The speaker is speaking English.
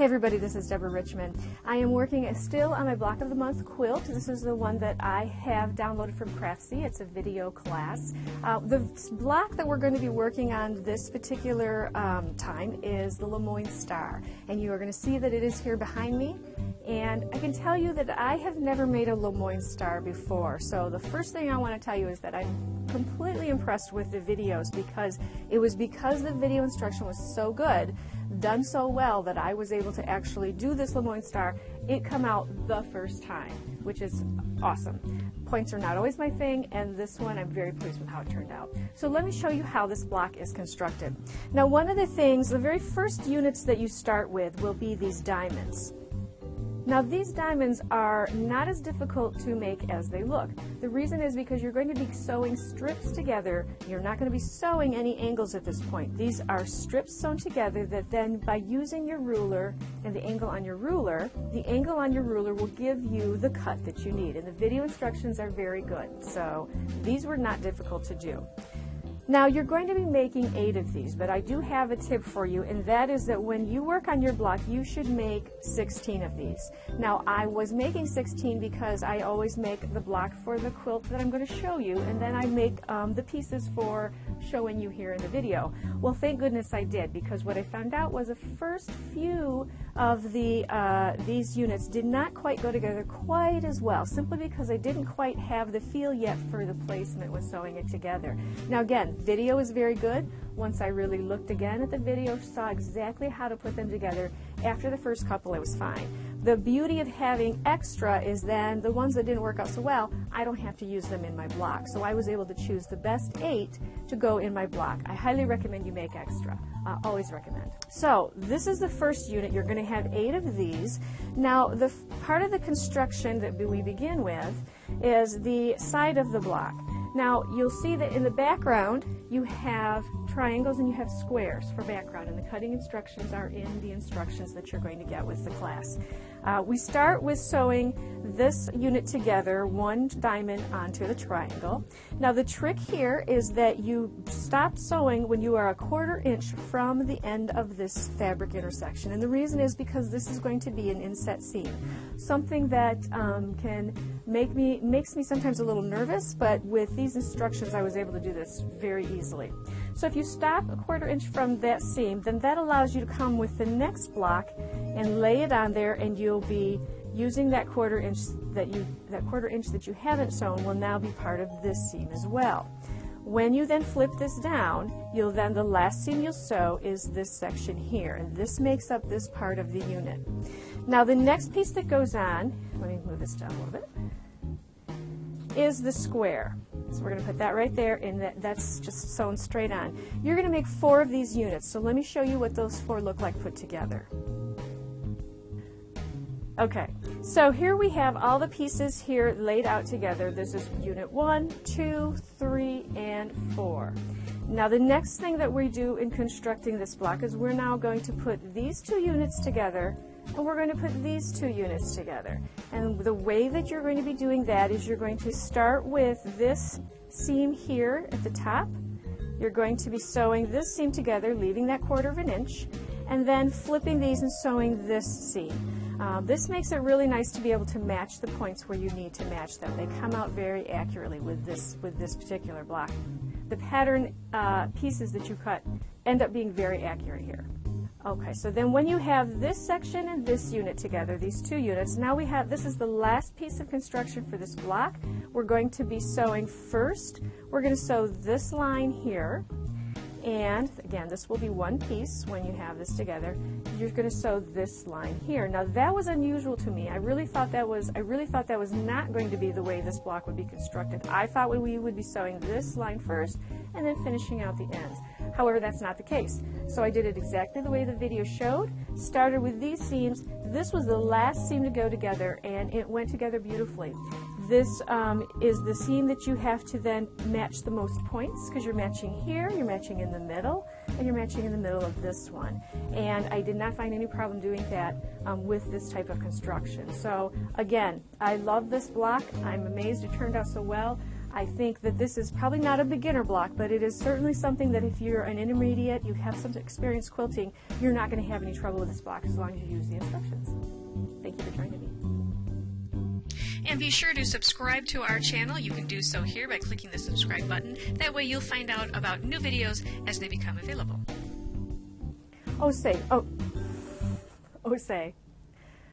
Hey everybody, this is Deborah Richmond. I am working still on my Block of the Month quilt. This is the one that I have downloaded from Craftsy. It's a video class. The block that we're going to be working on this particular time is the Lemoyne Star. And you are going to see that it is here behind me. And I can tell you that I have never made a Lemoyne Star before. So the first thing I want to tell you is that I'm completely impressed with the videos because it was because the video instruction was so good, done so well, that I was able to actually do this Lemoyne Star. It come out the first time, which is awesome. Points are not always my thing, and this one I'm very pleased with how it turned out. So let me show you how this block is constructed. Now, one of the things, the very first units that you start with will be these diamonds. Now, these diamonds are not as difficult to make as they look. The reason is because you're going to be sewing strips together. You're not going to be sewing any angles at this point. These are strips sewn together that then, by using your ruler and the angle on your ruler will give you the cut that you need. And the video instructions are very good. So these were not difficult to do. Now, you're going to be making 8 of these, but I do have a tip for you, and that is that when you work on your block, you should make 16 of these. Now, I was making 16 because I always make the block for the quilt that I'm going to show you, and then I make the pieces for showing you here in the video. Well, thank goodness I did, because what I found out was the first few of these units did not quite go together quite as well, simply because I didn't quite have the feel yet for the placement with sewing it together. Now, again, video is very good. Once I really looked again at the video, saw exactly how to put them together, after the first couple, it was fine. The beauty of having extra is then the ones that didn't work out so well, I don't have to use them in my block. So I was able to choose the best 8 to go in my block. I highly recommend you make extra. Always recommend. So this is the first unit. You're going to have 8 of these. Now, the part of the construction that we begin with is the side of the block. Now, you'll see that in the background you have triangles and you have squares for background, and the cutting instructions are in the instructions that you're going to get with the class. We start with sewing this unit together, one diamond onto the triangle. Now, the trick here is that you stop sewing when you are 1/4 inch from the end of this fabric intersection, and the reason is because this is going to be an inset seam, something that makes me sometimes a little nervous, but with these instructions I was able to do this very easily. So if you stop 1/4 inch from that seam, then that allows you to come with the next block and lay it on there, and you'll be using that 1/4 inch that you haven't sewn will now be part of this seam as well. When you then flip this down, the last seam you'll sew is this section here, and this makes up this part of the unit. Now, the next piece that goes on, let me move this down a little bit, is the square. So we're going to put that right there, and that's just sewn straight on. You're going to make 4 of these units, so let me show you what those 4 look like put together. Okay, so here we have all the pieces here laid out together. This is unit 1, 2, 3, and 4. Now, the next thing that we do in constructing this block is we're now going to put these 2 units together, and we're going to put these 2 units together. And the way that you're going to be doing that is you're going to start with this seam here at the top. You're going to be sewing this seam together, leaving that 1/4 inch, and then flipping these and sewing this seam. This makes it really nice to be able to match the points where you need to match them. They come out very accurately with this particular block. The pattern pieces that you cut end up being very accurate here. Okay, so then when you have this section and this unit together, these 2 units, now this is the last piece of construction for this block. We're going to be sewing first. We're going to sew this line here, and again, this will be one piece when you have this together. You're going to sew this line here. Now, that was unusual to me. I really thought that was not going to be the way this block would be constructed. I thought we would be sewing this line first and then finishing out the ends. However, that's not the case. So I did it exactly the way the video showed. Started with these seams. This was the last seam to go together, and it went together beautifully. This is the seam that you have to then match the most points, because you're matching here, you're matching in the middle, and you're matching in the middle of this one. And I did not find any problem doing that with this type of construction. So again, I love this block. I'm amazed it turned out so well. I think that this is probably not a beginner block, but it is certainly something that if you're an intermediate, you have some experience quilting, you're not going to have any trouble with this block as long as you use the instructions. Thank you for joining me. And be sure to subscribe to our channel. You can do so here by clicking the subscribe button. That way you'll find out about new videos as they become available. Oh say.